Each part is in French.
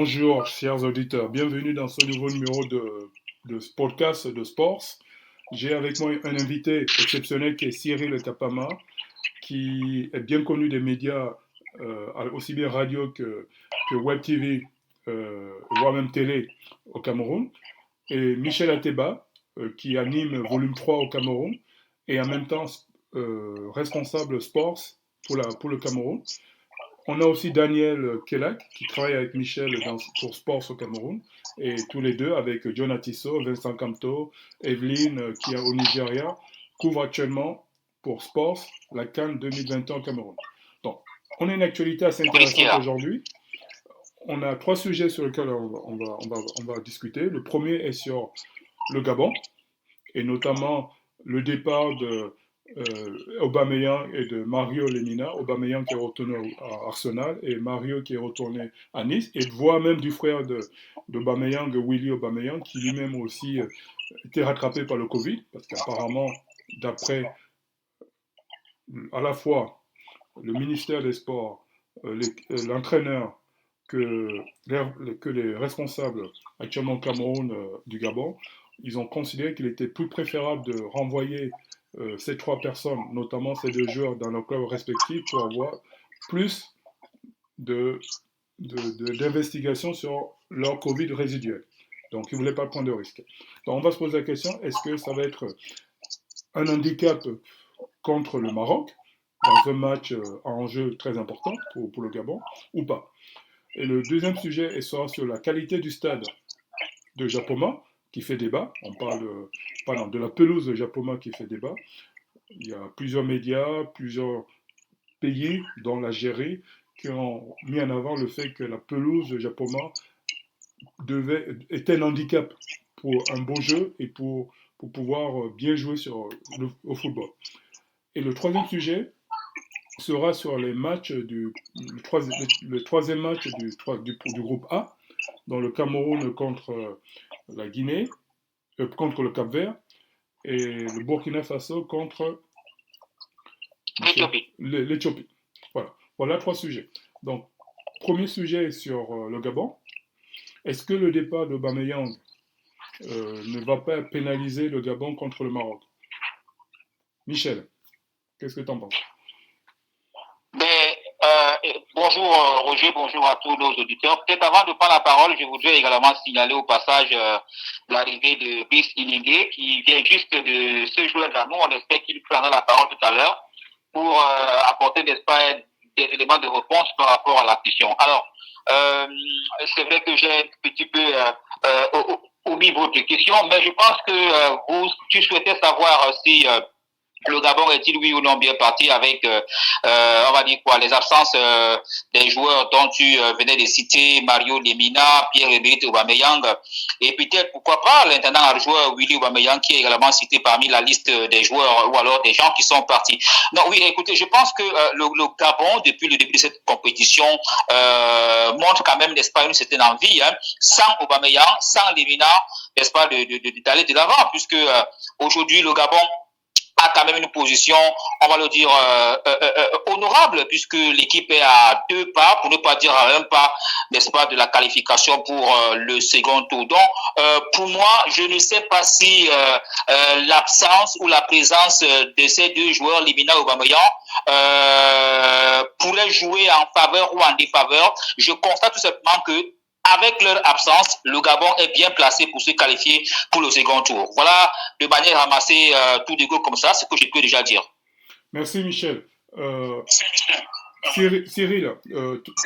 Bonjour, chers auditeurs. Bienvenue dans ce nouveau numéro de podcast de Sports. J'ai avec moi un invité exceptionnel qui est Cyril Kapama, qui est bien connu des médias, aussi bien radio que web TV, voire même télé au Cameroun. Et Michel Ateba, qui anime Volume 3 au Cameroun, et en même temps responsable sports pour le Cameroun. On a aussi Daniel Kelak qui travaille avec Michel pour Sports au Cameroun et tous les deux avec John Atisso, Vincent Camto, Evelyne qui est au Nigeria, couvrent actuellement pour Sports la CAN 2021 au Cameroun. Donc, on a une actualité assez intéressante aujourd'hui. On a trois sujets sur lesquels on va discuter. Le premier est sur le Gabon et notamment le départ de Aubameyang et de Mario Lemina. Aubameyang qui est retourné à Arsenal et Mario qui est retourné à Nice, et voire même du frère d'Aubameyang, Willy Aubameyang, qui lui-même aussi était rattrapé par le Covid, parce qu'apparemment, d'après à la fois le ministère des Sports, l'entraîneur, que les responsables actuellement au Cameroun du Gabon, ils ont considéré qu'il était plus préférable de renvoyer ces trois personnes, notamment ces deux joueurs, dans leurs clubs respectifs pour avoir plus d'investigation sur leur Covid résiduel. Donc, ils ne voulaient pas prendre de risque. Donc, on va se poser la question, est-ce que ça va être un handicap contre le Maroc, dans un match à enjeu très important pour le Gabon, ou pas? Et le deuxième sujet sera sur la qualité du stade de Japoma, qui fait débat. On parle de la pelouse de Japoma qui fait débat. Il y a plusieurs médias, plusieurs pays, dont l'Algérie, qui ont mis en avant le fait que la pelouse de Japoma était un handicap pour un beau jeu et pour pouvoir bien jouer au football. Et le troisième sujet sera sur les matchs le troisième match du groupe A, dans le Cameroun contre la Guinée, contre le Cap-Vert, et le Burkina Faso contre l'Éthiopie. Voilà trois sujets. Donc, premier sujet est sur le Gabon. Est-ce que le départ d'Aubameyang ne va pas pénaliser le Gabon contre le Maroc? Michel, qu'est-ce que tu en penses? Bonjour Roger, bonjour à tous nos auditeurs. Peut-être avant de prendre la parole, je voudrais également signaler au passage l'arrivée de Brice Ilingué, qui vient juste de ce joueur-là. Nous, on espère qu'il prendra la parole tout à l'heure pour apporter, n'est-ce pas, des éléments de réponse par rapport à la question. Alors, c'est vrai que j'ai un petit peu omis votre question, mais je pense que tu souhaitais savoir si le Gabon est-il oui ou non bien parti avec, on va dire quoi, les absences des joueurs dont tu venais de citer, Mario Lemina, Pierre-Emerick Aubameyang, et peut-être pourquoi pas l'intendant joueur Willy Aubameyang qui est également cité parmi la liste des joueurs ou alors des gens qui sont partis. Non, oui, écoutez, je pense que le Gabon, depuis le début de cette compétition, montre quand même, n'est-ce pas, une certaine envie, sans Aubameyang, sans Lemina, n'est-ce pas, d'aller de l'avant, puisque aujourd'hui le Gabon a quand même une position, on va le dire, honorable, puisque l'équipe est à 2 pas, pour ne pas dire à 1 pas, n'est-ce pas, de la qualification pour le second tour. Donc, pour moi, je ne sais pas si l'absence ou la présence de ces deux joueurs, Lemina et Aubameyang, pourrait jouer en faveur ou en défaveur. Je constate tout simplement que avec leur absence, le Gabon est bien placé pour se qualifier pour le second tour. Voilà, de manière ramassée, tout de go comme ça, ce que je peux déjà dire. Merci Michel. Cyril,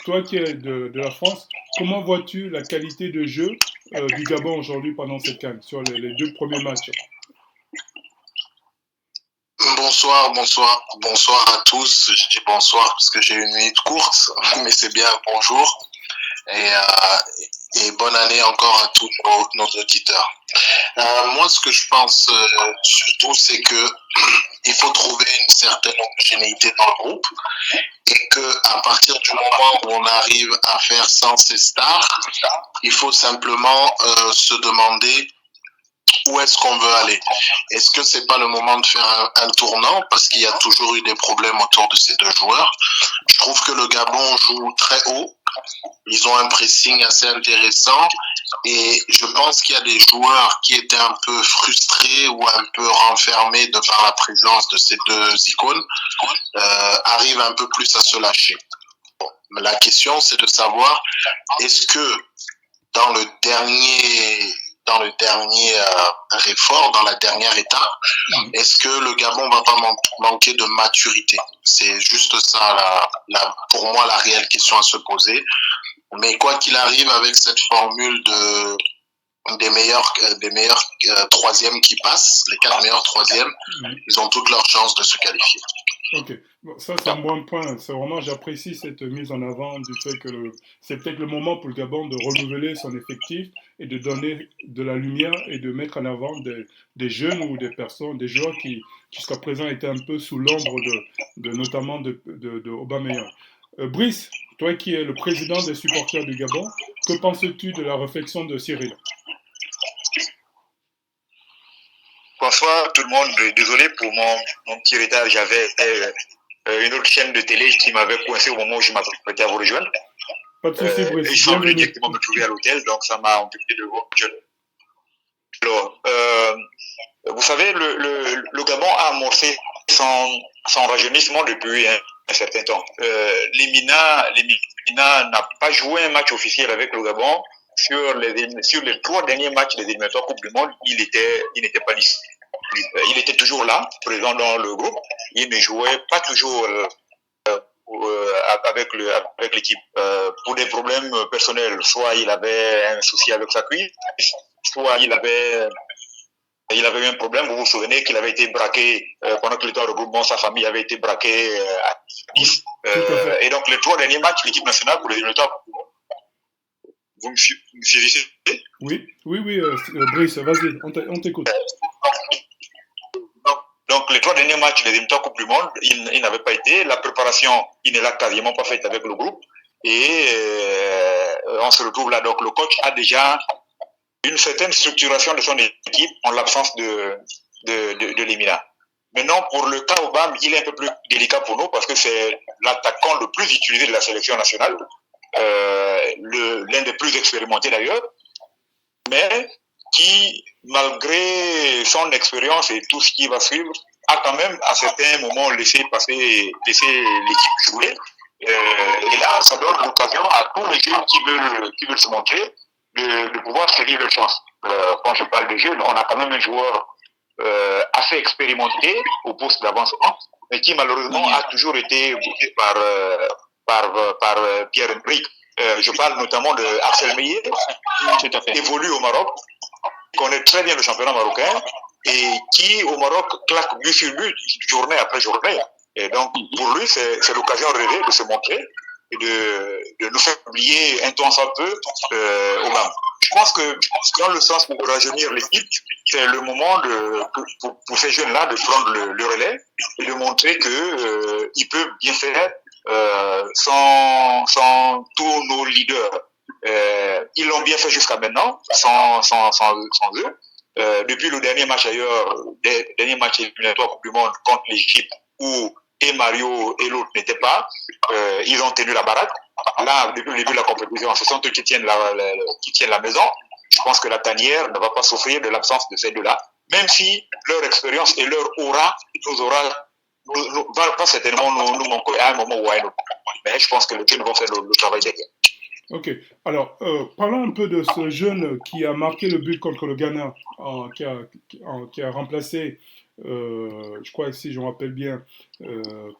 toi qui es de la France, comment vois-tu la qualité de jeu du Gabon aujourd'hui pendant cette CAN, sur les 2 premiers matchs? Bonsoir à tous. Je dis bonsoir parce que j'ai une nuit courte, mais c'est bien bonjour. Et bonne année encore à tous nos auditeurs. Moi, ce que je pense surtout, c'est que il faut trouver une certaine homogénéité dans le groupe et que à partir du moment où on arrive à faire sans ces stars, il faut simplement se demander où est-ce qu'on veut aller. Est-ce que c'est pas le moment de faire un tournant parce qu'il y a toujours eu des problèmes autour de ces deux joueurs? Je trouve que le Gabon joue très haut, Ils ont un pressing assez intéressant et je pense qu'il y a des joueurs qui étaient un peu frustrés ou un peu renfermés de par la présence de ces deux icônes, arrivent un peu plus à se lâcher. Bon, la question, c'est de savoir, est-ce que dans le dernier effort, dans la dernière étape, est-ce que le Gabon va pas manquer de maturité? C'est juste ça, pour moi, la réelle question à se poser. Mais quoi qu'il arrive, avec cette formule des meilleurs troisièmes qui passent, les 4 meilleurs troisièmes, ils ont toutes leurs chances de se qualifier. Ok, bon, ça c'est un bon point. C'est vraiment, j'apprécie cette mise en avant du fait que c'est peut-être le moment pour le Gabon de renouveler son effectif et de donner de la lumière et de mettre en avant des jeunes ou des personnes, des joueurs qui jusqu'à présent étaient un peu sous l'ombre notamment de Aubameyang. Brice, toi qui es le président des supporters du Gabon, que penses-tu de la réflexion de Cyril? Bonsoir tout le monde, désolé pour mon petit retard, j'avais une autre chaîne de télé qui m'avait coincé au moment où je m'apprêtais à vous rejoindre. Pas de souci, Brice. Et je suis venu directement me trouver à l'hôtel, donc ça m'a empêché de vous rejoindre. Alors, vous savez, le Gabon a amorcé son rajeunissement depuis un certain temps. Limina n'a pas joué un match officiel avec le Gabon. Sur les 3 derniers matchs des éliminatoires Coupe du Monde, il n'était pas lisse. Il était toujours là, présent dans le groupe. Il ne jouait pas toujours avec l'équipe pour des problèmes personnels. Soit il avait un souci avec sa cuisse, soit il avait eu un problème. Vous vous souvenez qu'il avait été braqué pendant qu'il était en regroupement, sa famille avait été braquée à Nice. Et donc les 3 derniers matchs, l'équipe nationale pour les éliminatoires. Vous me suivez? Oui, Brice, vas-y, on t'écoute. Donc, les 3 derniers matchs des éliminatoires Coupe du Monde, il n'avait pas été. La préparation, il ne l'a quasiment pas faite avec le groupe. Et on se retrouve là. Donc, le coach a déjà une certaine structuration de son équipe en l'absence de Limina. Maintenant, pour le cas Obama, il est un peu plus délicat pour nous parce que c'est l'attaquant le plus utilisé de la sélection nationale. L'un des plus expérimentés d'ailleurs, mais qui, malgré son expérience et tout ce qui va suivre, a quand même à certains moments laissé l'équipe jouer. Et là, ça donne l'occasion à tous les jeunes qui veulent se montrer de pouvoir saisir leur chance. Quand je parle de jeunes, on a quand même un joueur assez expérimenté au poste d'avancement, mais qui malheureusement a toujours été bouqué par Pierre-Emerick. Je parle notamment de Axel Meyer, qui évolue au Maroc, qui connaît très bien le championnat marocain et qui, au Maroc, claque but sur but, journée après journée. Et donc, pour lui, c'est l'occasion rêvée de se montrer et de nous faire oublier un temps soit peu Obama. Je pense que dans le sens pour rajeunir l'équipe, c'est le moment pour ces jeunes-là de prendre le relais et de montrer qu'ils peuvent bien faire sans tous nos leaders. Ils l'ont bien fait jusqu'à maintenant, sans eux. Depuis le dernier match d'ailleurs, dernier match éliminatoire Coupe du Monde contre l'Égypte, où et Mario et l'autre n'étaient pas, ils ont tenu la baraque. Là, depuis le début de la compétition, ce sont eux qui tiennent la maison. Je pense que la tanière ne va pas souffrir de l'absence de ces deux-là, même si leur expérience et leur aura ne va pas certainement nous manquer à un moment ou à un autre. Mais je pense que les jeunes vont faire le travail derrière. Ok, alors parlons un peu de ce jeune qui a marqué le but contre le Ghana, qui a remplacé, je crois que si je me rappelle bien,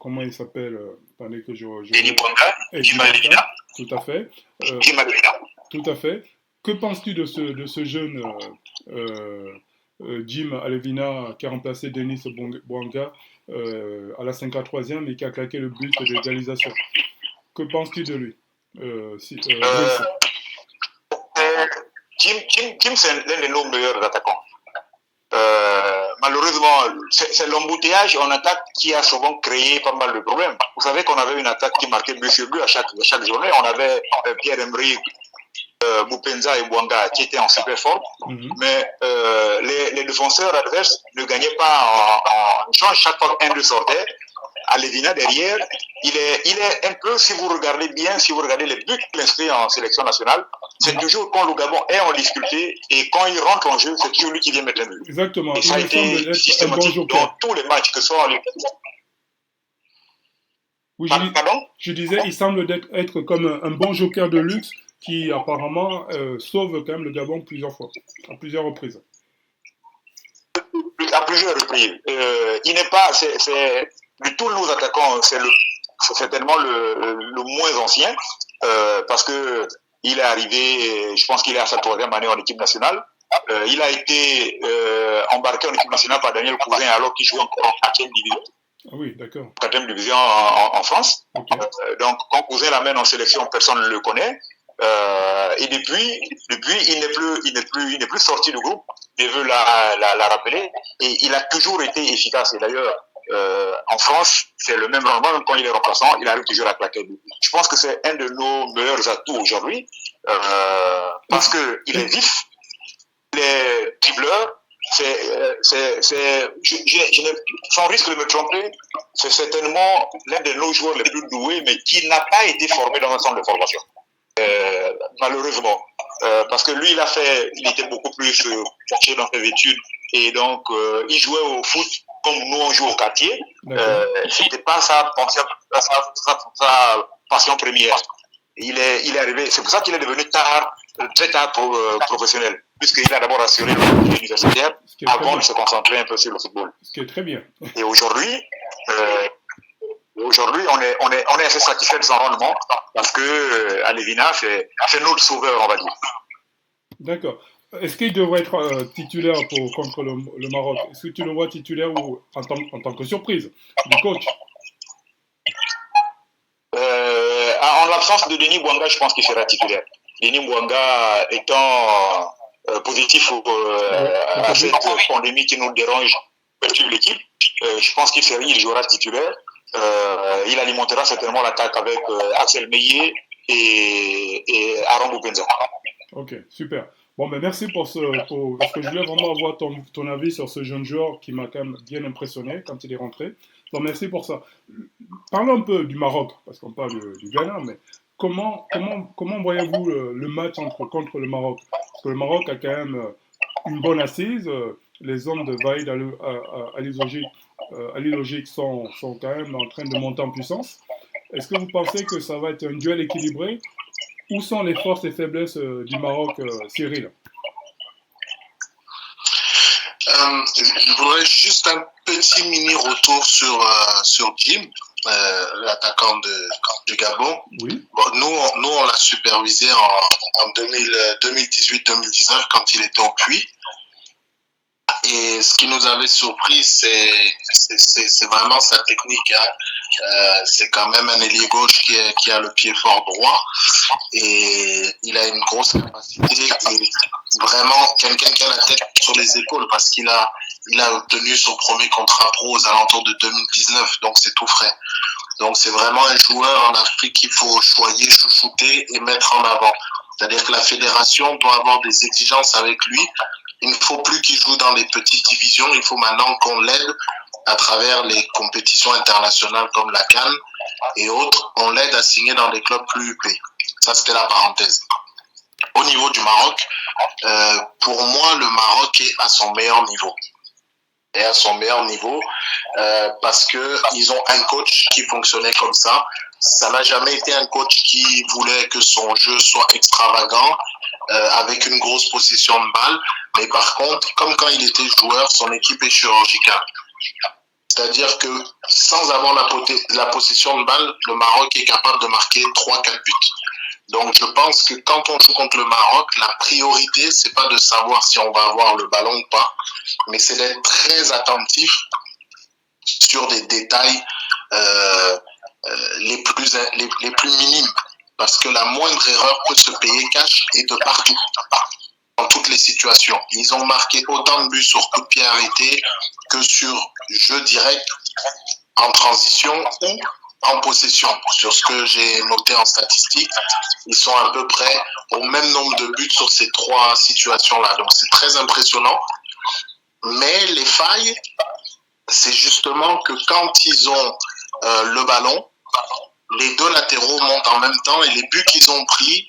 comment il s'appelle, attendez que je Denis Bouanga, Jim Alevina. Tout à fait. Jim Alevina. Tout à fait. Que penses-tu de ce jeune Jim Alevina qui a remplacé Denis Bouanga à la 53e et qui a claqué le but de l'égalisation? Que penses-tu de lui? Jim, c'est l'un de nos meilleurs attaquants. Malheureusement, c'est l'embouteillage en attaque qui a souvent créé pas mal de problèmes. Vous savez qu'on avait une attaque qui marquait but sur but à chaque journée. On avait Pierre-Emerick, Boupenza et Bouanga qui étaient en super forme, mais les défenseurs adverses ne gagnaient pas en change. Chaque fois qu'un d'eux sortait, à Lévina derrière, il est un peu, si vous regardez bien, si vous regardez les buts qu'il inscrit en sélection nationale, c'est toujours quand le Gabon est en difficulté et quand il rentre en jeu, c'est toujours lui qui vient mettre un but. Exactement. Et ça a été systématique dans tous les matchs que sont en Ligue. Oui, je disais, il semble être comme un bon joker de luxe qui apparemment sauve quand même le Gabon plusieurs fois, à plusieurs reprises. À plusieurs reprises. Il n'est pas, de tous nos attaquants, c'est certainement le moins ancien, parce que il est arrivé, je pense qu'il est à sa 3e année en équipe nationale. Il a été embarqué en équipe nationale par Daniel Cousin alors qu'il jouait encore en 4e division. Ah oui, d'accord. 4e division en France. Okay. Donc, quand Cousin l'amène en sélection, personne ne le connaît. Et depuis, il n'est plus sorti du groupe. Je veux la rappeler. Et il a toujours été efficace. Et d'ailleurs, en France, c'est le même rendement. Même quand il est remplaçant, il arrive toujours à claquer. Je pense que c'est un de nos meilleurs atouts aujourd'hui. Parce qu'il est vif. Il est dribbleur. Sans risque de me tromper, c'est certainement l'un de nos joueurs les plus doués, mais qui n'a pas été formé dans un centre de formation. Malheureusement. Parce que lui, il était beaucoup plus penché dans ses études et donc il jouait au foot comme nous on joue au quartier. C'était pas sa passion première. Il est arrivé, c'est pour ça qu'il est devenu très tard professionnel, puisqu'il a d'abord assuré le universitaire avant de se concentrer un peu sur le football. Ce qui est très bien. Et aujourd'hui, on est assez satisfait de son rendement parce que à Lévina, c'est notre sauveur, on va dire. D'accord. Est-ce qu'il devrait être titulaire contre le Maroc? Est-ce que tu le vois titulaire ou en tant que surprise du coach? En l'absence de Denis Bouanga, je pense qu'il sera titulaire. Denis Bouanga étant positif à cette pandémie qui nous dérange, perturbe l'équipe, je pense qu'il jouera titulaire. Il alimentera certainement l'attaque avec Axel Meillet et Aaron Boupenza. Ok, super. Bon, mais merci parce que je voulais vraiment avoir ton avis sur ce jeune joueur qui m'a quand même bien impressionné quand il est rentré. Donc, merci pour ça. Parlons un peu du Maroc, parce qu'on parle du Ghana, mais comment voyez-vous le match contre le Maroc? Parce que le Maroc a quand même une bonne assise. Les hommes de Vaïd Ali Logique sont quand même en train de monter en puissance. Est-ce que vous pensez que ça va être un duel équilibré? Où sont les forces et faiblesses du Maroc, Cyril? Je voudrais juste un petit mini retour sur Jim, l'attaquant du Gabon. Oui. Bon, nous, on l'a supervisé en 2018-2019 quand il était au Puy. Et ce qui nous avait surpris, c'est vraiment sa technique. C'est quand même un ailier gauche qui a le pied fort droit et il a une grosse capacité et vraiment quelqu'un qui a la tête sur les épaules parce qu'il a obtenu son premier contrat pro aux alentours de 2019, donc c'est tout frais. Donc c'est vraiment un joueur en Afrique qu'il faut choyer, chouchouter et mettre en avant. C'est-à-dire que la fédération doit avoir des exigences avec lui. Il ne faut plus qu'il joue dans les petites divisions, il faut maintenant qu'on l'aide à travers les compétitions internationales comme la CAN et autres, on l'aide à signer dans des clubs plus huppés. Ça, c'était la parenthèse. Au niveau du Maroc, pour moi, le Maroc est à son meilleur niveau. Et à son meilleur niveau parce qu'ils ont un coach qui fonctionnait comme ça. Ça n'a jamais été un coach qui voulait que son jeu soit extravagant, avec une grosse possession de balle. Mais par contre, comme quand il était joueur, son équipe est chirurgicale. C'est-à-dire que sans avoir la possession de balle, le Maroc est capable de marquer 3-4 buts. Donc je pense que quand on joue contre le Maroc, la priorité, c'est pas de savoir si on va avoir le ballon ou pas, mais c'est d'être très attentif sur des détails les plus minimes. Parce que la moindre erreur peut se payer cash et de partout, dans toutes les situations. Ils ont marqué autant de buts sur coup de pied arrêté que sur jeu direct en transition ou en possession. Sur ce que j'ai noté en statistique, ils sont à peu près au même nombre de buts sur ces trois situations-là. Donc c'est très impressionnant. Mais les failles, c'est justement que quand ils ont le ballon. Les deux latéraux montent en même temps et les buts qu'ils ont pris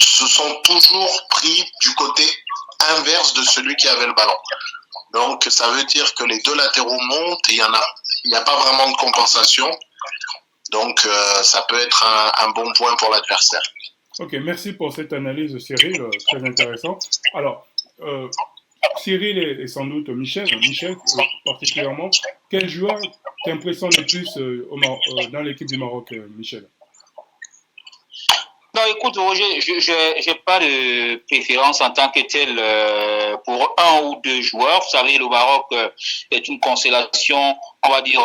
se sont toujours pris du côté inverse de celui qui avait le ballon. Donc ça veut dire que les deux latéraux montent et il n'y a pas vraiment de compensation. Donc ça peut être un bon point pour l'adversaire. Ok, merci pour cette analyse, Cyril, très intéressant. Alors, Cyril et sans doute Michel particulièrement, quel joueur t'impressionne le plus dans l'équipe du Maroc, Michel? Non, écoute, Roger, je n'ai pas de préférence en tant que tel pour un ou deux joueurs. Vous savez, le Maroc est une constellation, on va dire,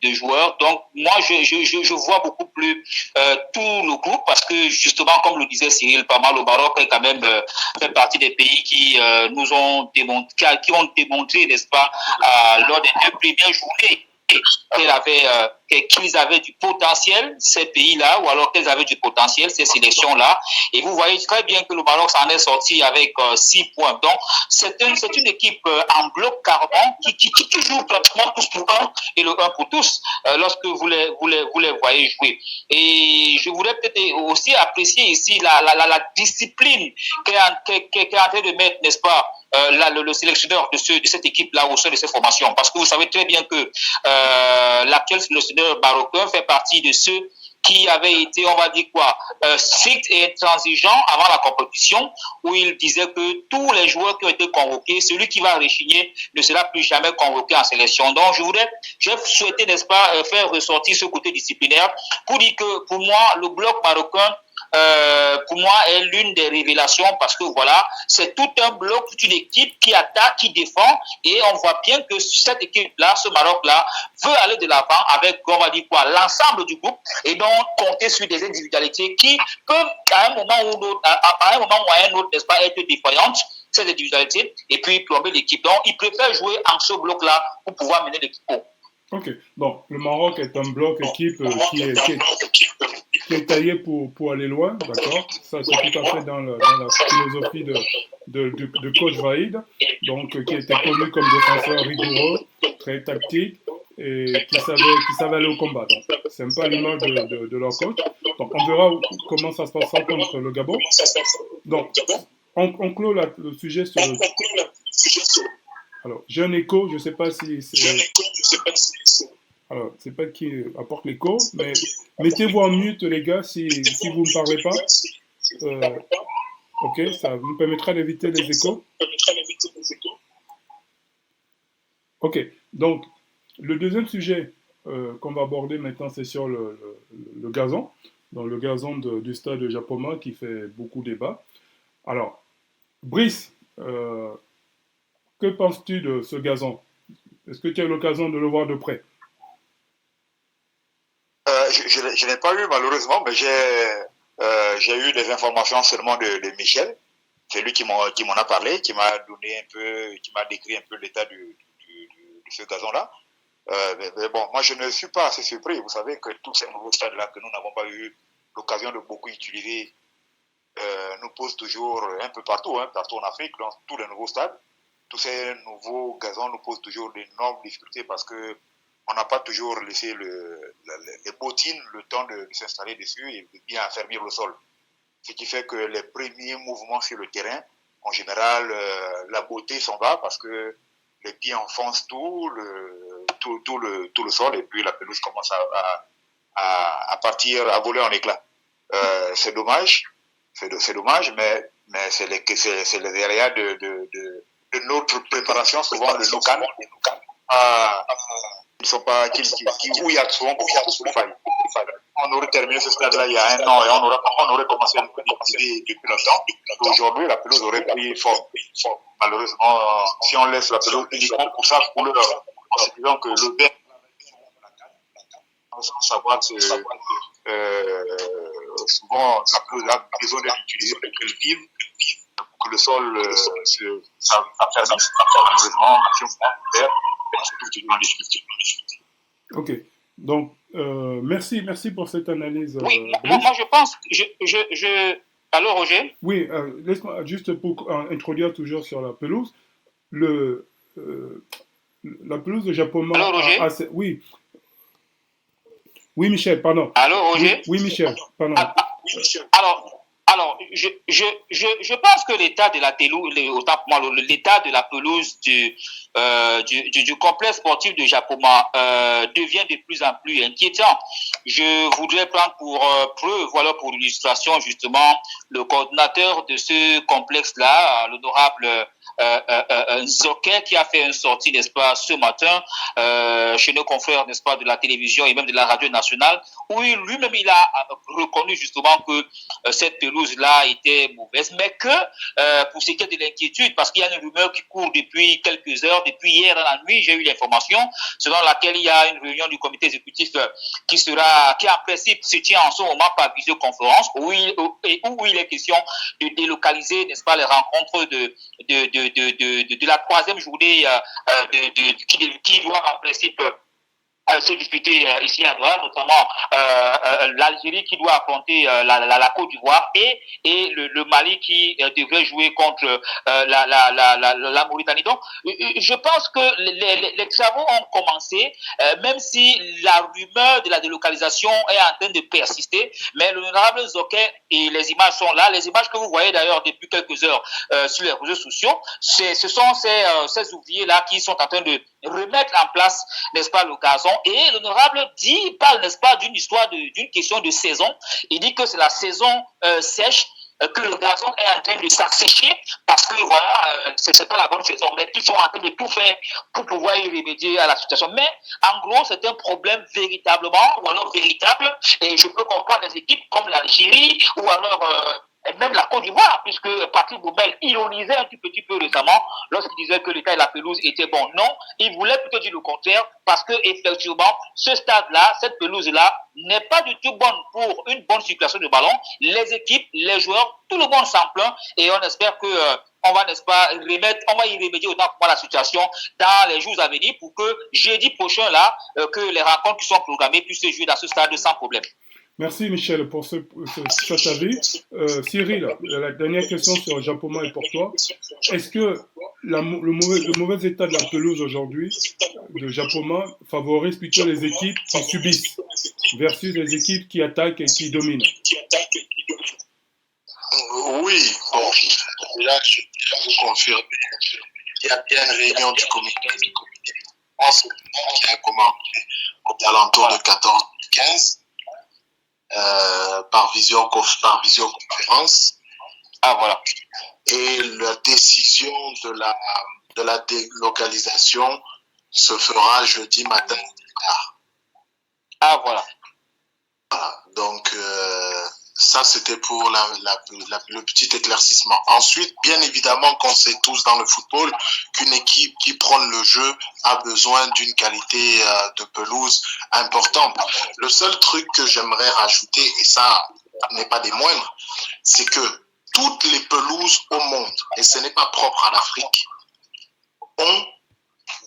de joueurs. Donc, moi, je vois beaucoup plus tout le groupe parce que, justement, comme le disait Cyril, pas mal, le Maroc est quand même fait partie des pays qui nous ont démontré, n'est-ce pas, lors des 2 premières journées qu'ils avaient du potentiel, ces pays-là, ou alors qu'ils avaient du potentiel, ces sélections-là. Et vous voyez très bien que le Maroc s'en est sorti avec 6 points. Donc, c'est une équipe en bloc carrément qui joue pratiquement tous pour un et le un pour tous lorsque vous les voyez jouer. Et je voudrais peut-être aussi apprécier ici la discipline qu'est en train de mettre, n'est-ce pas, le sélectionneur de cette équipe-là au sein de cette formation. Parce que vous savez très bien que l'actuel sélectionneur marocain fait partie de ceux qui avaient été, on va dire quoi, strict et intransigeant avant la compétition, où il disait que tous les joueurs qui ont été convoqués, celui qui va rechigner ne sera plus jamais convoqué en sélection. Donc, j'ai souhaité, n'est-ce pas, faire ressortir ce côté disciplinaire pour dire que, pour moi, le bloc marocain, pour moi, est l'une des révélations parce que voilà, c'est tout un bloc, toute une équipe qui attaque, qui défend et on voit bien que cette équipe-là, ce Maroc-là, veut aller de l'avant avec, on va dire quoi, l'ensemble du groupe et donc compter sur des individualités qui peuvent, à un moment ou à un autre, n'est-ce pas, être défaillantes, ces individualités, et puis plomber l'équipe. Donc, ils préfèrent jouer en ce bloc-là pour pouvoir mener l'équipe. Ok, bon, le Maroc est un bloc équipe qui est taillé pour aller loin, d'accord? Ça, c'est tout à fait dans la philosophie de coach Vaïd, donc qui était connu comme défenseur rigoureux, très tactique et qui savait aller au combat. Donc, c'est un peu l'image de leur coach. Donc, on verra comment ça se passera contre le Gabon. Donc, on clôt le sujet sur le... Alors, j'ai un écho, je ne sais pas si c'est... Alors, c'est pas qui apporte l'écho, mais mettez-vous en mute, les gars, si vous ne parlez pas. Ok, ça vous permettra d'éviter les échos. Ok, donc, le deuxième sujet qu'on va aborder maintenant, c'est sur le gazon. Donc, le gazon du stade de Japoma qui fait beaucoup débat. Alors, Brice, que penses-tu de ce gazon? Est-ce que tu as eu l'occasion de le voir de près? Je n'ai pas eu malheureusement, mais j'ai eu des informations seulement de Michel. C'est lui qui m'en a parlé, qui m'a décrit un peu l'état de ce gazon-là. Mais bon, moi je ne suis pas assez surpris. Vous savez que tous ces nouveaux stades-là que nous n'avons pas eu l'occasion de beaucoup utiliser nous posent toujours un peu partout en Afrique, dans tous les nouveaux stades. Tous ces nouveaux gazons nous posent toujours d'énormes difficultés parce que on n'a pas toujours laissé les bottines le temps de s'installer dessus et de bien affermir le sol. Ce qui fait que les premiers mouvements sur le terrain, en général, la beauté s'en va parce que les pieds enfoncent tout le sol et puis la pelouse commence à partir, à voler en éclats. C'est dommage, mais c'est les aléas de notre préparation, souvent de nos cannes. Ils sont pas, où il y a souvent beaucoup de failles. On aurait terminé ce stade-là il y a un an et on aurait commencé à nous cultiver depuis longtemps. Aujourd'hui, la pelouse aurait pris forme. Malheureusement, si on laisse la pelouse uniquement pour sa couleur, en se disant que le vert, sans savoir que souvent la pelouse a besoin d'être utilisée pour qu'elle vive, pour que le sol s'affermisse. Malheureusement, si on fait vert, c'est tout une difficulté. Ok, donc merci pour cette analyse. Oui, moi je pense, Allô Roger? Oui, laisse-moi juste pour introduire toujours sur la pelouse. La pelouse de Japoma. Allô Roger? Oui, Oui, Michel, pardon. Allô, Oui, Roger? oui, Michel, pardon. Ah, alors, je pense que l'état de la pelouse, autant pour moi, l'état de la pelouse du complexe sportif de Japoma devient de plus en plus inquiétant. Je voudrais prendre pour preuve, voilà, pour illustration, justement, le coordinateur de ce complexe-là, l'honorable Zoké, qui a fait une sortie, n'est-ce pas, ce matin, chez nos confrères, n'est-ce pas, de la télévision et même de la radio nationale, où lui-même, il a reconnu justement que cette pelouse-là était mauvaise, mais que pour ce qui est de l'inquiétude, parce qu'il y a une rumeur qui court depuis quelques heures, depuis hier dans la nuit, j'ai eu l'information selon laquelle il y a une réunion du comité exécutif qui en principe se tient en ce moment par visioconférence, où il est question de délocaliser, n'est-ce pas, les rencontres de la troisième journée qui doit en principe se disputer ici à Douala, notamment l'Algérie qui doit affronter la Côte d'Ivoire et le Mali qui devrait jouer contre la Mauritanie. Donc, je pense que les travaux ont commencé, même si la rumeur de la délocalisation est en train de persister, mais l'honorable Zoké et les images sont là. Les images que vous voyez d'ailleurs depuis quelques heures sur les réseaux sociaux, ce sont ces ouvriers-là qui sont en train de remettre en place, n'est-ce pas, le gazon. Et l'honorable parle, n'est-ce pas, d'une histoire, d'une question de saison. Il dit que c'est la saison sèche, que le gazon est en train de s'assécher parce que voilà, c'est pas la bonne saison, mais ils sont en train de tout faire pour pouvoir y remédier à la situation. Mais en gros, c'est un problème véritablement, ou alors véritable, et je peux comprendre les équipes comme l'Algérie, ou alors et même la Côte d'Ivoire, puisque Patrick Boumel ironisait un petit peu récemment lorsqu'il disait que l'état de la pelouse était bon. Non, il voulait plutôt dire le contraire, parce que effectivement, ce stade-là, cette pelouse-là, n'est pas du tout bonne pour une bonne circulation de ballon. Les équipes, les joueurs, tout le monde s'en plaint, et on espère que on va, n'est-ce pas, on va y remédier autant pour la situation dans les jours à venir pour que jeudi prochain, là, que les rencontres qui sont programmées puissent se jouer dans ce stade sans problème. Merci Michel pour cet avis. Cyril, la dernière question sur Japoma est pour toi. Est-ce que le mauvais état de la pelouse aujourd'hui de Japoma favorise plutôt les équipes qui subissent versus les équipes qui attaquent et qui dominent? Oui, bon, là, je vous confirme. Il y a bien une réunion du comité. Je pense qu'il a commencé aux alentours de 14h15. Par visioconférence. Ah, voilà. Et la décision de la délocalisation se fera jeudi matin. Ah, voilà. Voilà. Donc, ça, c'était pour le petit éclaircissement. Ensuite, bien évidemment, qu'on sait tous dans le football qu'une équipe qui prend le jeu a besoin d'une qualité de pelouse importante. Le seul truc que j'aimerais rajouter, et ça n'est pas des moindres, c'est que toutes les pelouses au monde, et ce n'est pas propre à l'Afrique, ont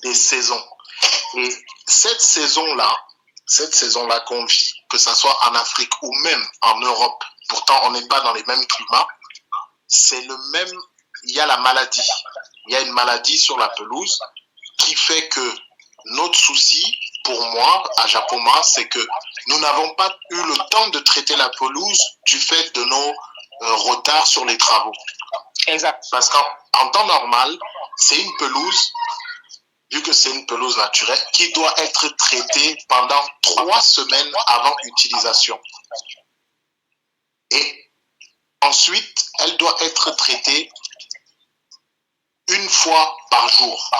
des saisons. Et cette saison-là qu'on vit, que ce soit en Afrique ou même en Europe, pourtant on n'est pas dans les mêmes climats, c'est le même, il y a la maladie. Il y a une maladie sur la pelouse qui fait que notre souci, pour moi, à Japoma, c'est que nous n'avons pas eu le temps de traiter la pelouse du fait de nos retards sur les travaux. Exact. Parce qu'en temps normal, c'est une pelouse, vu que c'est une pelouse naturelle, qui doit être traitée pendant 3 semaines avant utilisation. Et ensuite, elle doit être traitée une fois par jour.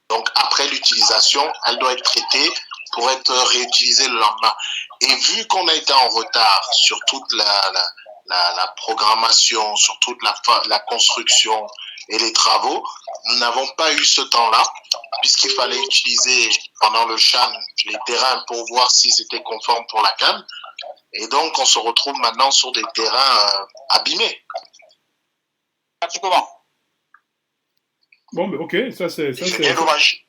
Donc, après l'utilisation, elle doit être traitée pour être réutilisée le lendemain. Et vu qu'on a été en retard sur toute la programmation, sur toute la construction et les travaux, nous n'avons pas eu ce temps-là, puisqu'il fallait utiliser pendant le CHAN les terrains pour voir si c'était conforme pour la CAN. Et donc, on se retrouve maintenant sur des terrains abîmés. Pratiquement. Bon, mais ok, ça c'est dommage.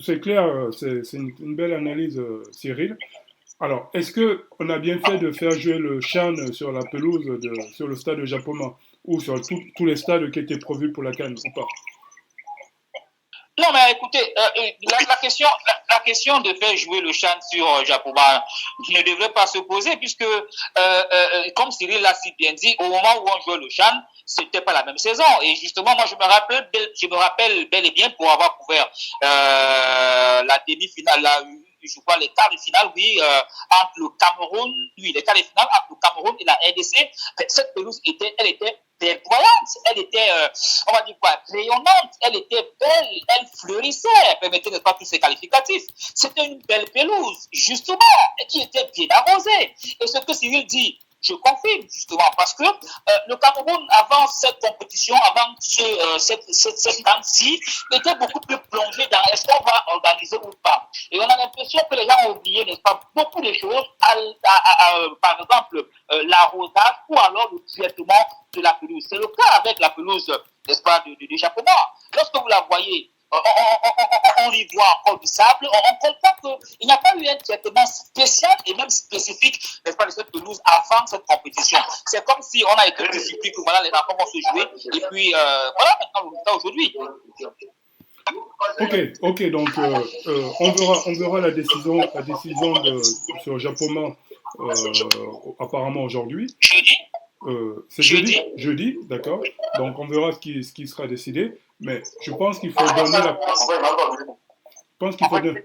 C'est clair, c'est une belle analyse, Cyril. Alors, est-ce qu'on a bien fait de faire jouer le CHAN sur la pelouse, sur le stade de Japoma, ou sur tous les stades qui étaient prévus pour la CAN, ou pas? Non, mais écoutez, la question de faire jouer le Chan sur Japoma ne devrait pas se poser puisque, comme Cyril l'a si bien dit, au moment où on jouait le Chan, c'était pas la même saison. Et justement, moi, je me rappelle bel et bien pour avoir couvert la demi-finale, je crois les quarts de finale, oui, entre le Cameroun, oui, les quarts de finale entre le Cameroun et la RDC. Cette pelouse elle était verdoyante, elle était, on va dire quoi, rayonnante, elle était belle, elle fleurissait, elle permettait de pas tous ces qualificatifs. C'était une belle pelouse, justement, qui était bien arrosée. Et ce que Cyril dit, je confirme justement parce que le Cameroun, avant cette compétition, avant cette CAN-ci, était beaucoup plus plongé dans est-ce qu'on va organiser ou pas. Et on a l'impression que les gens ont oublié, n'est-ce pas, beaucoup de choses, par exemple l'arrosage ou alors le traitement de la pelouse. C'est le cas avec la pelouse, n'est-ce pas, du Japon. Lorsque vous la voyez, on y voit encore du sable, on comprend qu'il n'y a pas eu un traitement spécial et même spécifique, n'est-ce pas, de cette pelouse avant cette compétition. C'est comme si on a été surpris que voilà, les rapports vont se jouer, et puis voilà maintenant le résultat aujourd'hui. Ok, donc on verra la décision sur Japoma apparemment aujourd'hui. Jeudi. C'est jeudi, d'accord. Donc on verra ce qui sera décidé, mais je pense qu'il faut donner la. Je pense qu'il faut donner.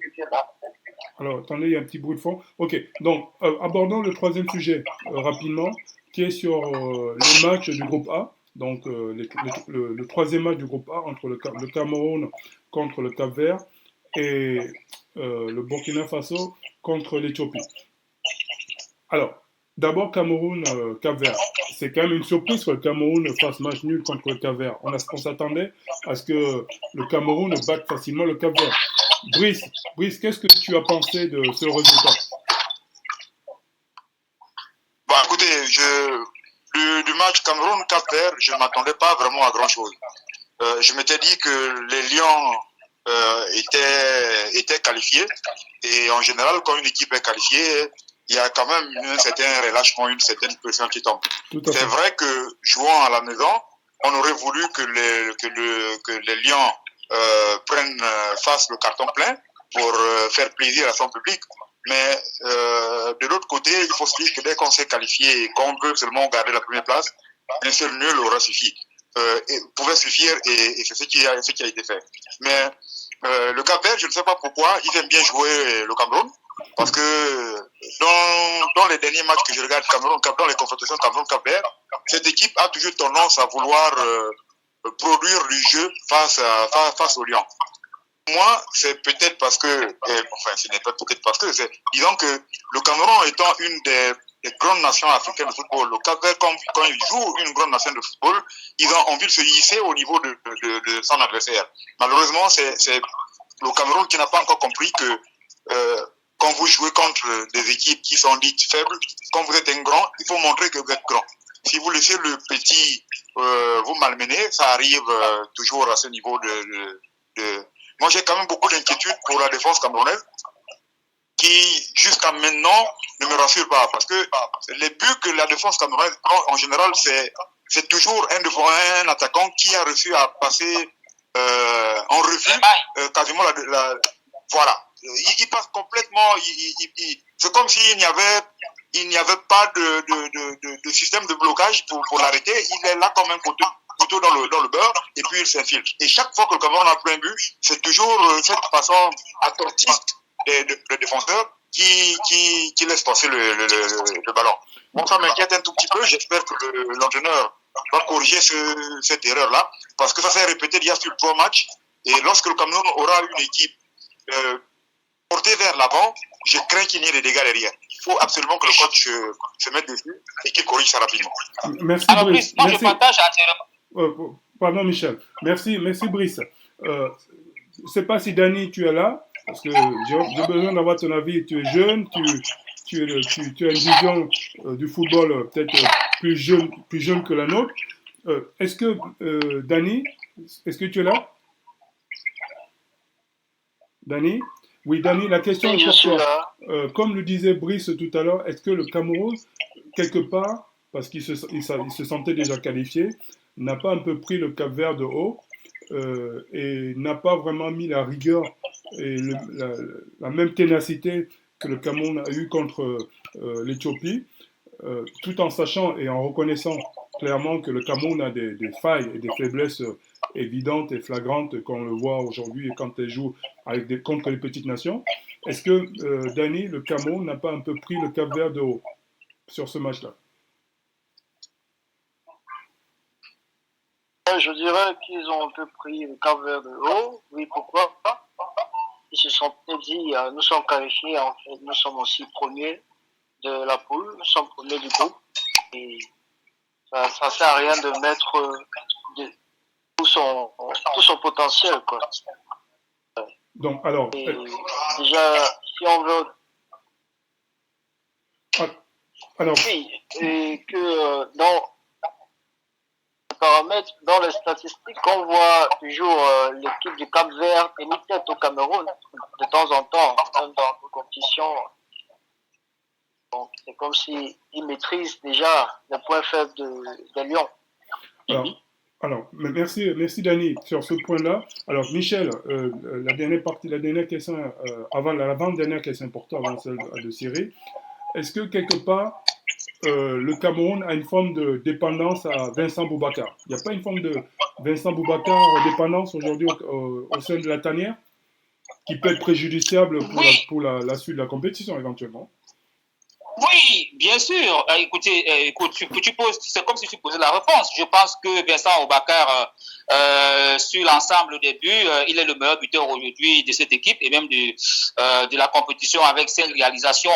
Alors attendez, il y a un petit bruit de fond. Ok, donc abordons le troisième sujet rapidement, qui est sur les matchs du groupe A. Donc le troisième match du groupe A entre le Cameroun contre le Cap-Vert et le Burkina Faso contre l'Éthiopie. Alors, d'abord Cameroun-Cap-Vert. C'est quand même une surprise que le Cameroun fasse match nul contre le Cap-Vert. On s'attendait à ce que le Cameroun batte facilement le Cap-Vert. Brice, qu'est-ce que tu as pensé de ce résultat? Bon, écoutez, du match Cameroun-Cap-Vert, je ne m'attendais pas vraiment à grand-chose. Je m'étais dit que les Lions étaient qualifiés. Et en général, quand une équipe est qualifiée, il y a quand même un certain relâchement, une certaine pression qui tombe. C'est vrai que jouant à la maison, on aurait voulu que les Lions fassent le carton plein pour faire plaisir à son public. Mais de l'autre côté, il faut se dire que dès qu'on s'est qualifié et qu'on veut seulement garder la première place, un seul nul aura suffi. Pouvait suffire et c'est ce qui a été fait. Mais le Cap-Vert, je ne sais pas pourquoi, ils aiment bien jouer le Cameroun. Parce que dans les derniers matchs que je regarde dans les confrontations Cameroun-Cap-Vert, cette équipe a toujours tendance à vouloir produire du jeu face aux Lions. Moi, c'est peut-être parce que, ce n'est pas peut-être parce que, disons que le Cameroun étant une des grandes nations africaines de football, le Cap-Vert, quand ils jouent une grande nation de football, ils ont envie de se hisser au niveau de son adversaire. Malheureusement, c'est le Cameroun qui n'a pas encore compris que quand vous jouez contre des équipes qui sont dites faibles, quand vous êtes un grand, il faut montrer que vous êtes grand. Si vous laissez le petit vous malmener, ça arrive toujours à ce niveau de... Moi, j'ai quand même beaucoup d'inquiétude pour la défense camerounaise qui, jusqu'à maintenant, ne me rassure pas. Parce que les buts que la défense camerounaise prend, en général, c'est toujours un attaquant qui a réussi à passer en revue quasiment voilà. Il passe complètement. C'est comme s'il n'y avait pas de système de blocage pour l'arrêter. Il est là comme un couteau dans le beurre et puis il s'infiltre. Et chaque fois que le Cameroun a pris un but, c'est toujours cette façon attortiste des défenseurs qui laisse passer le ballon. Bon, ça m'inquiète un tout petit peu. J'espère que l'entraîneur va corriger cette erreur-là parce que ça s'est répété il y a sur 3 matchs. Et lorsque le Cameroun aura une équipe portée vers l'avant, je crains qu'il n'y ait des dégâts derrière. Il faut absolument que le coach se mette dessus et qu'il corrige ça rapidement. Merci, Brice. Moi, je partage entièrement. Pardon, Michel. Merci, Brice. Je ne sais pas si Dani, tu es là, parce que j'ai besoin d'avoir ton avis. Tu es jeune, tu as une vision du football peut-être plus jeune que la nôtre. Est-ce que, Dani, est-ce que tu es là? Dani? Oui, Dani, la question est pour toi. Comme le disait Brice tout à l'heure, est-ce que le Cameroun, quelque part, parce qu'il se sentait déjà qualifié, n'a pas un peu pris le Cap-Vert de haut et n'a pas vraiment mis la rigueur et la même ténacité que le Cameroun a eu contre l'Éthiopie, tout en sachant et en reconnaissant clairement que le Cameroun a des failles et des faiblesses évidentes et flagrantes, qu'on le voit aujourd'hui quand elle joue contre les petites nations. Est-ce que, Dani, le Cameroun n'a pas un peu pris le Cap-Vert de haut sur ce match-là? Je dirais qu'ils ont un peu pris le Cap-Vert de haut. Oui, pourquoi pas? Ils se sont dit, nous sommes qualifiés, en fait, nous sommes aussi premiers de la poule, nous sommes premiers du groupe. Et ça ne sert à rien de mettre tout son potentiel, quoi. Donc, alors. Et déjà, si on veut. Alors. Oui, et que dans paramètres, dans les statistiques, on voit toujours l'équipe du Cap-Vert tenir tête au Cameroun de temps en temps, même dans nos compétitions. Donc, c'est comme s'ils maîtrisent déjà les points faibles des Lions. Alors, merci Dani sur ce point-là. Alors, Michel, la dernière question, avant l'avant-dernière question pour toi, avant celle de Cyril. Est-ce que quelque part, le Cameroun a une forme de dépendance à Vincent Boubacar? Il n'y a pas une forme de Vincent Boubacar dépendance aujourd'hui au sein de la tanière qui peut être préjudiciable pour la suite de la compétition éventuellement? Oui, bien sûr. Écoutez, c'est comme si tu posais la réponse. Je pense que Vincent Obakar, sur l'ensemble des buts, il est le meilleur buteur aujourd'hui de cette équipe et même de la compétition avec ses réalisations.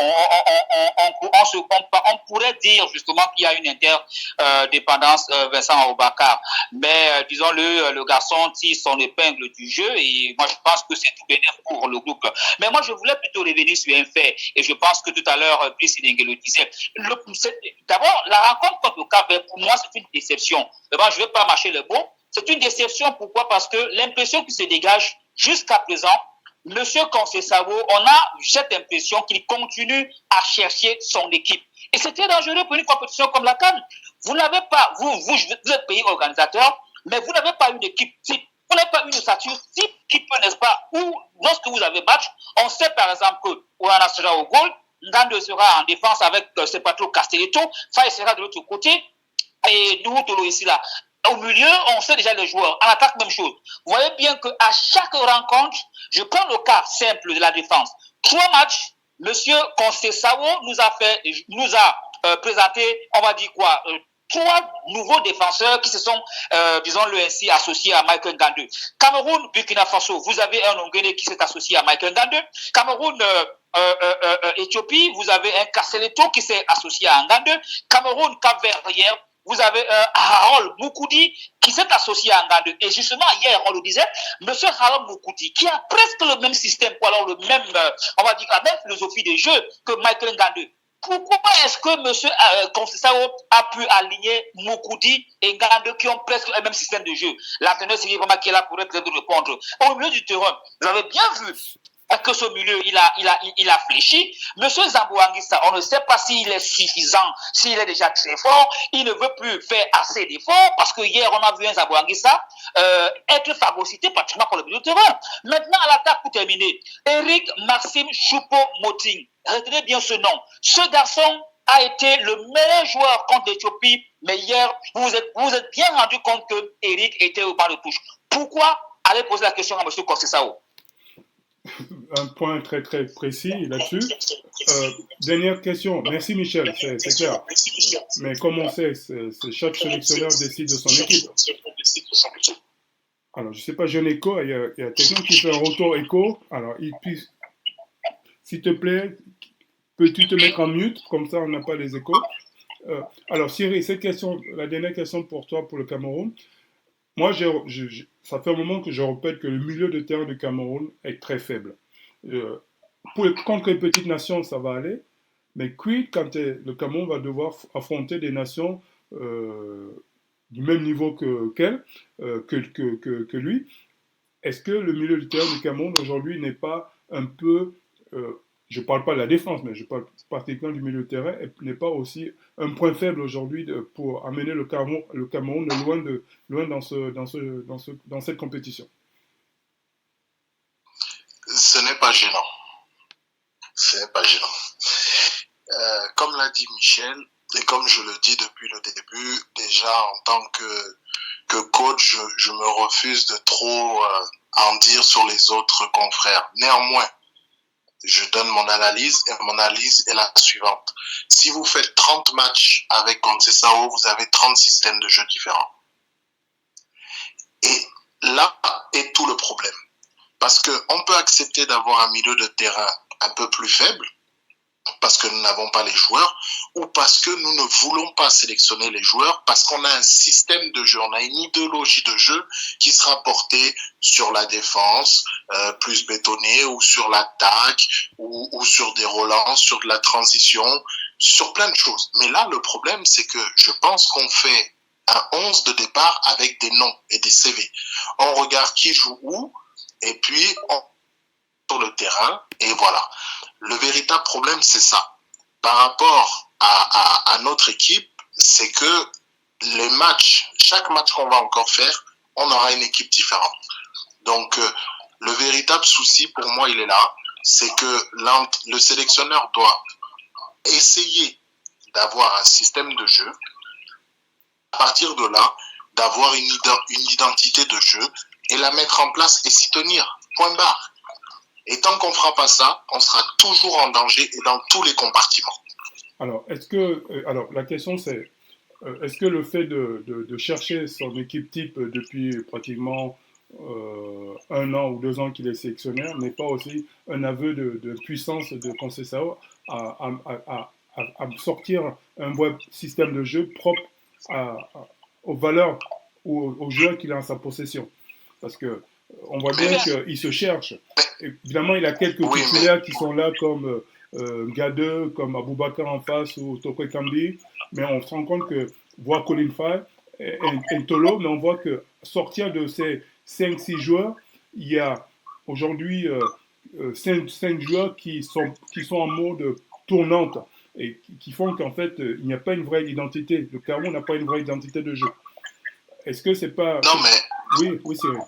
On pourrait dire justement qu'il y a une interdépendance Vincent Obakar. Mais disons-le, le garçon tire son épingle du jeu et moi je pense que c'est tout bénéfique pour le groupe. Mais moi je voulais plutôt revenir sur un fait et je pense que tout à l'heure, Brice le disait. D'abord, la rencontre contre le Cap, pour moi, c'est une déception. D'abord, je ne vais pas mâcher le mot. C'est une déception. Pourquoi? Parce que l'impression qui se dégage jusqu'à présent, Monsieur Conceição, on a cette impression qu'il continue à chercher son équipe. Et c'est très dangereux pour une compétition comme la CAN. Vous n'avez pas, vous êtes pays organisateur, mais vous n'avez pas une équipe type. Vous n'avez pas une stature type qui peut, n'est-ce pas, ou lorsque vous avez match, on sait par exemple que Oana sera au goal, Ngando sera en défense avec Sepatro Castelletto, Faye sera de l'autre côté, et nous, Tolo ici là. Au milieu, on sait déjà les joueurs. En attaque, même chose. Vous voyez bien qu'à chaque rencontre, je prends le cas simple de la défense. 3 matchs, Monsieur Conceição nous a présenté, on va dire quoi, 3 nouveaux défenseurs qui se sont, disons-le ainsi, associés à Michael Ngandou. Cameroun, Burkina Faso, vous avez un Ongene qui s'est associé à Michael Ngandou. Cameroun, Éthiopie, vous avez un Castelletto qui s'est associé à Ngandou. Cameroun, Cap-Vert, hier, vous avez Harold Moukoudi qui s'est associé à Ngandou. Et justement, hier, on le disait, monsieur Harold Moukoudi, qui a presque le même système, ou alors le même, on va dire la même philosophie de jeu que Michael Ngandou. Pourquoi est-ce que M. Conceição a pu aligner Moukoudi et Ngandou qui ont presque le même système de jeu? L'entraîneur Cyril vraiment qui est là pour être de répondre. Au milieu du terrain, vous avez bien vu que ce milieu, il a fléchi. Monsieur Zambo-Anguissa, on ne sait pas s'il est suffisant, s'il est déjà très fort. Il ne veut plus faire assez d'efforts parce que hier, on a vu un Zambo-Anguissa être phagocyté pratiquement pour le milieu de terrain. Maintenant, à l'attaque pour terminer, Eric Maxime Choupo-Moting. Retenez bien ce nom. Ce garçon a été le meilleur joueur contre l'Éthiopie, mais hier, vous vous êtes bien rendu compte que Eric était au banc de touche. Pourquoi? Allez poser la question à M. Conceição. Un point très très précis là-dessus. Dernière question. Merci Michel, c'est clair. Mais comme on sait, c'est chaque sélectionneur décide de son équipe. Alors, je ne sais pas, j'ai un écho. Il y a quelqu'un qui fait un retour écho. Alors, s'il te plaît, peux-tu te mettre en mute? Comme ça, on n'a pas les échos. Alors, Cyril, la dernière question pour toi, pour le Cameroun. Moi, ça fait un moment que je répète que le milieu de terrain du Cameroun est très faible. Contre les petites nations, ça va aller. Mais quand le Cameroun va devoir affronter des nations du même niveau que lui, est-ce que le milieu de terrain du Cameroun aujourd'hui n'est pas un peu je ne parle pas de la défense, mais je parle particulièrement du milieu de terrain, n'est pas aussi un point faible aujourd'hui pour amener le Cameroun loin dans cette compétition. Ce n'est pas gênant. Ce n'est pas gênant. Comme l'a dit Michel, et comme je le dis depuis le début, déjà en tant que coach, je me refuse de trop en dire sur les autres confrères. Néanmoins, je donne mon analyse et mon analyse est la suivante. Si vous faites 30 matchs avec Conceição, vous avez 30 systèmes de jeu différents. Et là est tout le problème. Parce qu'on peut accepter d'avoir un milieu de terrain un peu plus faible, parce que nous n'avons pas les joueurs, ou parce que nous ne voulons pas sélectionner les joueurs, parce qu'on a un système de jeu, on a une idéologie de jeu qui sera portée sur la défense, plus bétonnée, ou sur l'attaque, ou sur des relances, sur de la transition, sur plein de choses. Mais là, le problème, c'est que je pense qu'on fait un 11 de départ avec des noms et des CV. On regarde qui joue où, et puis on sur le terrain, et voilà. Le véritable problème, c'est ça. Par rapport à notre équipe, c'est que les matchs, chaque match qu'on va encore faire, on aura une équipe différente. Donc, le véritable souci pour moi, il est là. C'est que le sélectionneur doit essayer d'avoir un système de jeu. À partir de là, d'avoir une identité de jeu et la mettre en place et s'y tenir. Point barre. Et tant qu'on ne fera pas ça, on sera toujours en danger et dans tous les compartiments. Alors, la question c'est, est-ce que le fait de chercher son équipe type depuis pratiquement 1 an ou 2 ans qu'il est sélectionneur n'est pas aussi un aveu de puissance de Conceição à sortir un vrai système de jeu propre aux valeurs ou aux joueurs qu'il a en sa possession? Parce que on voit bien qu'il se cherche. Évidemment, il a quelques titulaires qui sont là comme Gade, comme Aboubakar en face ou Toko Ekambi, mais on se rend compte que voir Colin Faye et Tolo, mais on voit que sortir de ces 5-6 joueurs, il y a aujourd'hui 5 joueurs qui sont en mode tournante et qui font qu'en fait, il n'y a pas une vraie identité. Le Cameroun n'a pas une vraie identité de jeu. Est-ce que c'est pas... Non, mais... Oui, c'est vrai.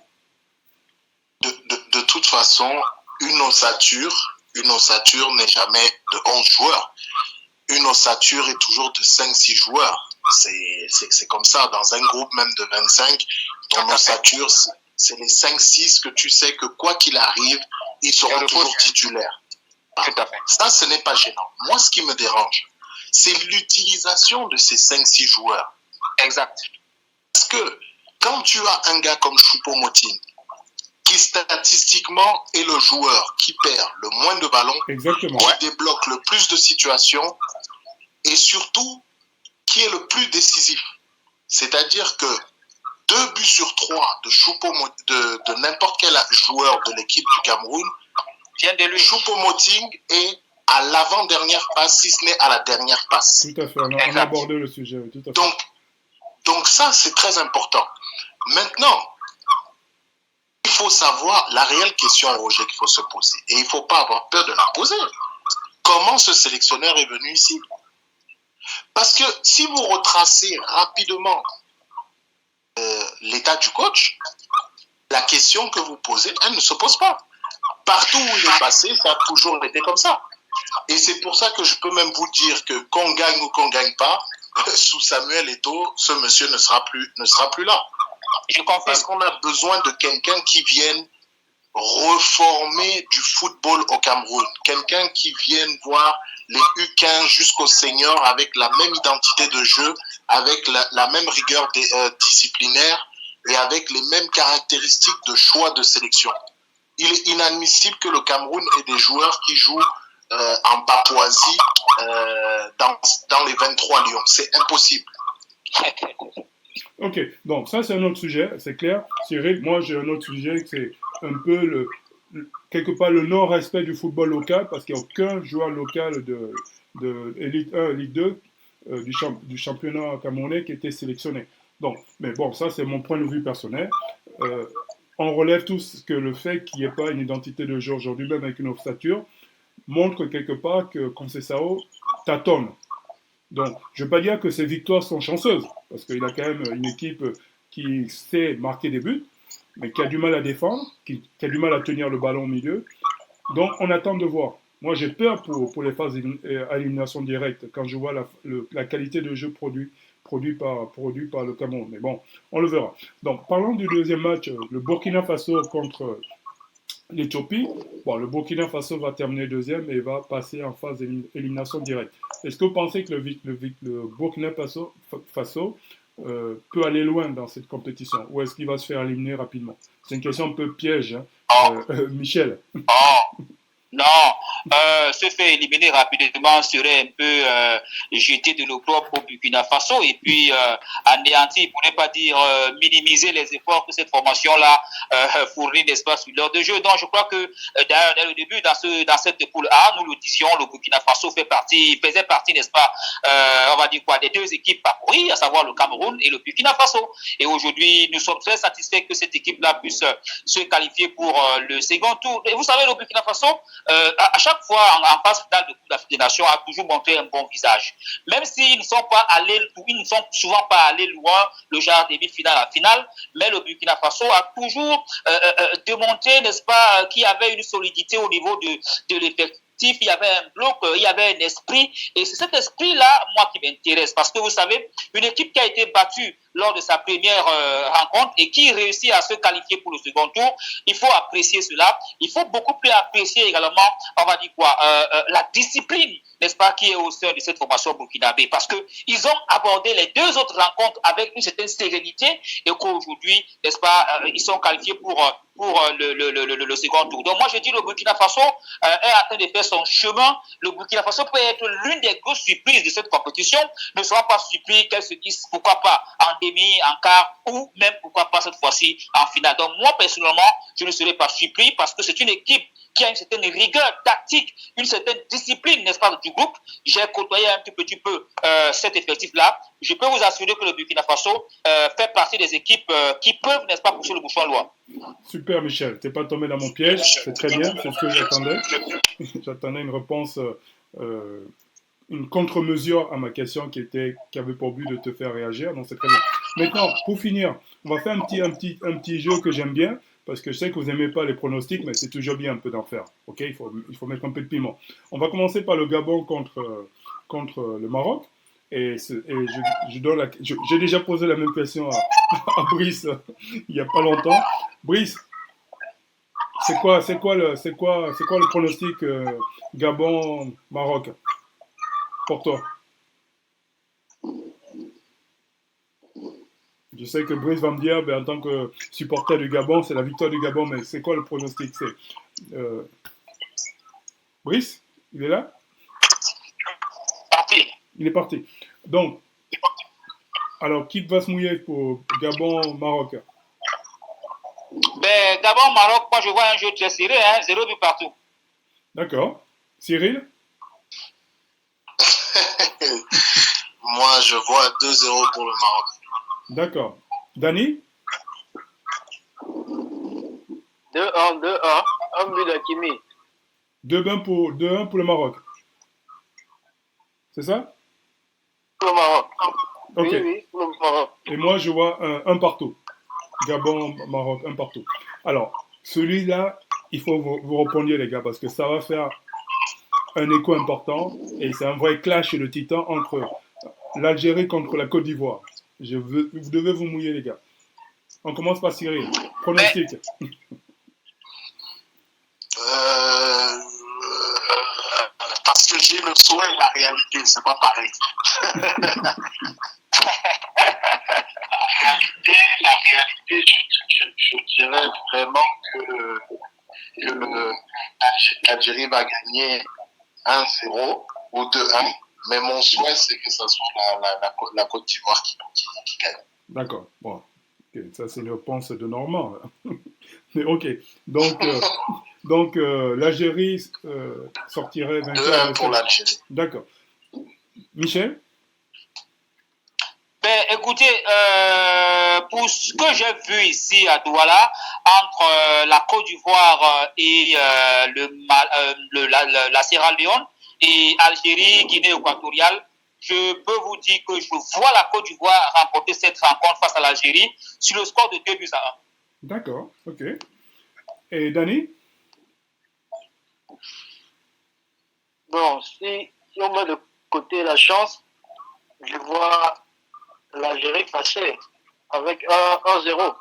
De toute façon, une ossature n'est jamais de 11 joueurs. Une ossature est toujours de 5-6 joueurs. C'est comme ça. Dans un groupe même de 25, ton ossature, c'est les 5-6 que tu sais que quoi qu'il arrive, ils seront toujours titulaires. Ça, ce n'est pas gênant. Moi, ce qui me dérange, c'est l'utilisation de ces 5-6 joueurs. Exact. Parce que quand tu as un gars comme Choupo-Moting, qui statistiquement est le joueur qui perd le moins de ballons, exactement, qui débloque le plus de situations et surtout qui est le plus décisif. C'est-à-dire que 2 buts sur 3 de n'importe quel joueur de l'équipe du Cameroun, Choupo-Moting est à l'avant-dernière passe, si ce n'est à la dernière passe. Tout à fait, on a abordé le sujet. Tout à fait. Donc ça, c'est très important. Maintenant, il faut savoir la réelle question, Roger, qu'il faut se poser. Et il ne faut pas avoir peur de la poser. Comment ce sélectionneur est venu ici? Parce que si vous retracez rapidement l'état du coach, la question que vous posez, elle ne se pose pas. Partout où il est passé, ça a toujours été comme ça. Et c'est pour ça que je peux même vous dire que qu'on gagne ou qu'on ne gagne pas, sous Samuel Eto'o, ce monsieur ne sera plus là. Parce qu'on a besoin de quelqu'un qui vienne reformer du football au Cameroun. Quelqu'un qui vienne voir les U15 jusqu'au senior avec la même identité de jeu, avec la même rigueur disciplinaire et avec les mêmes caractéristiques de choix de sélection. Il est inadmissible que le Cameroun ait des joueurs qui jouent en Papouasie dans les 23 Lions. C'est impossible. Ok, donc ça c'est un autre sujet, c'est clair. Cyril, moi j'ai un autre sujet, c'est un peu quelque part le non-respect du football local, parce qu'il n'y a aucun joueur local de Elite 1, Elite 2 du championnat camerounais qui était sélectionné. Donc, mais bon, ça c'est mon point de vue personnel. On relève tous que le fait qu'il n'y ait pas une identité de jeu aujourd'hui, même avec une ossature, montre quelque part que Conceição tâtonne. Donc, je ne veux pas dire que ses victoires sont chanceuses, parce qu'il a quand même une équipe qui sait marquer des buts, mais qui a du mal à défendre, qui a du mal à tenir le ballon au milieu. Donc, on attend de voir. Moi, j'ai peur pour les phases à élimination directe quand je vois la qualité de jeu produit par le Cameroun. Mais bon, on le verra. Donc, parlons du deuxième match, le Burkina Faso contre l'Éthiopie. Bon, le Burkina Faso va terminer deuxième et va passer en phase d'élimination directe. Est-ce que vous pensez que le Burkina Faso peut aller loin dans cette compétition ou est-ce qu'il va se faire éliminer rapidement? C'est une question un peu piège, hein. Michel. Oh, non, se faire éliminer rapidement serait un peu jeter de l'opprobre au Burkina Faso et puis anéantir, pour ne pas dire minimiser les efforts que cette formation-là fournit, n'est-ce pas, sur l'heure de jeu. Donc, je crois que dès le début, dans cette poule A, nous le disions, le Burkina Faso faisait partie, n'est-ce pas, on va dire quoi, des deux équipes favorites, à savoir le Cameroun et le Burkina Faso. Et aujourd'hui, nous sommes très satisfaits que cette équipe-là puisse se qualifier pour le second tour. Et vous savez, le Burkina Faso, à chaque fois en phase finale de Coupe d'Afrique des Nations, a toujours montré un bon visage. Même s'ils ne sont souvent pas allés loin, le genre demi-finale à finale, mais le Burkina Faso a toujours démontré, n'est-ce pas, qu'il y avait une solidité au niveau de l'effectif. Il y avait un bloc, il y avait un esprit, et c'est cet esprit-là, moi, qui m'intéresse, parce que vous savez, une équipe qui a été battue lors de sa première rencontre et qui réussit à se qualifier pour le second tour, il faut apprécier cela. Il faut beaucoup plus apprécier également, on va dire quoi, la discipline, n'est-ce pas, qui est au sein de cette formation burkinabé, parce que ils ont abordé les deux autres rencontres avec une certaine sérénité et qu'aujourd'hui, n'est-ce pas, ils sont qualifiés pour le second tour. Donc moi je dis le Burkina Faso est en train de faire son chemin. Le Burkina Faso peut être l'une des grosses surprises de cette compétition. Ne soyons pas surpris qu'elle se dise pourquoi pas en demi, en quart ou même pourquoi pas cette fois-ci en finale. Donc moi personnellement je ne serai pas surpris parce que c'est une équipe qui a une certaine rigueur tactique, une certaine discipline, n'est-ce pas, du groupe. J'ai côtoyé un petit peu cet effectif-là. Je peux vous assurer que le Burkina Faso fait partie des équipes qui peuvent, n'est-ce pas, pousser le bouchon loin. Super, Michel. Tu n'es pas tombé dans mon piège. C'est très bien. C'est ce que j'attendais. J'attendais une réponse, une contre-mesure à ma question qui avait pour but de te faire réagir. Donc, c'est très bien. Maintenant, pour finir, on va faire un petit jeu que j'aime bien. Parce que je sais que vous n'aimez pas les pronostics, mais c'est toujours bien un peu d'en faire. Ok, il faut mettre un peu de piment. On va commencer par le Gabon contre le Maroc. Et j'ai déjà posé la même question à Brice il n'y a pas longtemps. Brice, c'est quoi le pronostic Gabon-Maroc pour toi? Je sais que Brice va me dire, en tant que supporter du Gabon, c'est la victoire du Gabon, mais c'est quoi le pronostic? Brice, il est là? Parti. Il est parti. Donc, alors, qui va se mouiller pour Gabon-Maroc? Gabon-Maroc, moi je vois un jeu très serré, 0 but partout. D'accord. Cyril? Moi, je vois 2-0 pour le Maroc. D'accord. Dani? 2-1, 2-1. Un but d'Akimi. 2-1 pour le Maroc. C'est ça? Pour le Maroc. Ok. Oui, pour le Maroc. Et moi, je vois un partout. Gabon-Maroc, un partout. Alors, celui-là, il faut vous répondiez, les gars, parce que ça va faire un écho important. Et c'est un vrai clash de titans entre l'Algérie contre la Côte d'Ivoire. Vous devez vous mouiller, les gars. On commence par Cyril. Pronostic. Parce que j'ai le souhait et la réalité, c'est pas pareil. La réalité, je dirais vraiment que l'Algérie va gagner 1-0 ou 2-1. Mais mon souhait, c'est que ce soit la Côte d'Ivoire qui gagne. D'accord. Bon. Okay. Ça, c'est une réponse de Normand. Mais ok. Donc, l'Algérie sortirait vainqueur. 2-1 pour l'Algérie. D'accord. Michel? Ben, écoutez, pour ce que j'ai vu ici à Douala, entre la Côte d'Ivoire et la Sierra Leone et Algérie, Guinée équatoriale, je peux vous dire que je vois la Côte d'Ivoire remporter cette rencontre face à l'Algérie sur le score de 2-1. D'accord, ok. Et Dani? Bon, si on met de côté la chance, je vois l'Algérie passer avec 1-0.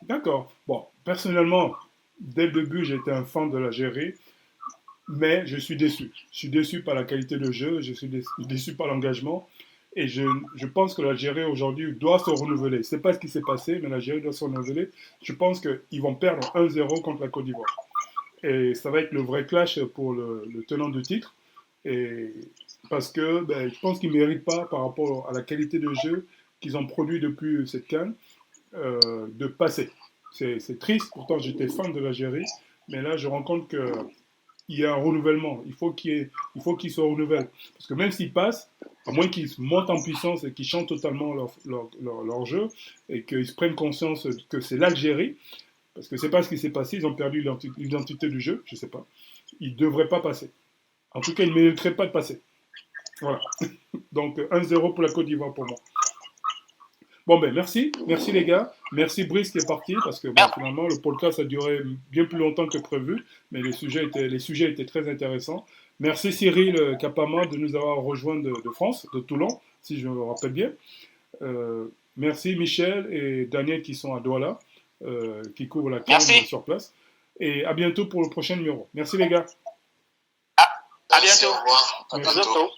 D'accord. Bon, personnellement, dès le début, j'étais un fan de l'Algérie, mais je suis déçu. Je suis déçu par la qualité de jeu, je suis déçu par l'engagement, et je pense que l'Algérie aujourd'hui doit se renouveler. Je ne sais pas ce qui s'est passé, mais l'Algérie doit se renouveler. Je pense qu'ils vont perdre 1-0 contre la Côte d'Ivoire. Et ça va être le vrai clash pour le tenant du titre. Et parce que je pense qu'ils ne méritent pas, par rapport à la qualité de jeu qu'ils ont produit depuis cette CAN, de passer. C'est triste, pourtant j'étais fan de l'Algérie, mais là je rends compte qu'il y a un renouvellement. Il faut qu'ils se renouvellent. Parce que même s'ils passent, à moins qu'ils montent en puissance et qu'ils changent totalement leur jeu, et qu'ils se prennent conscience que c'est l'Algérie, parce que c'est pas ce qui s'est passé, ils ont perdu l'identité du jeu, je sais pas. Ils ne devraient pas passer. En tout cas, ils ne mériteraient pas de passer. Voilà. Donc 1-0 pour la Côte d'Ivoire pour moi. Bon ben merci les gars, merci Brice qui est parti parce que bon, finalement le podcast a duré bien plus longtemps que prévu, mais les sujets étaient très intéressants. Merci Cyril Kapama de nous avoir rejoints de France, de Toulon, si je me rappelle bien. Merci Michel et Daniel qui sont à Douala, qui couvrent la CAN sur place. Et à bientôt pour le prochain numéro. Merci les gars. À bientôt. Au revoir. À bientôt.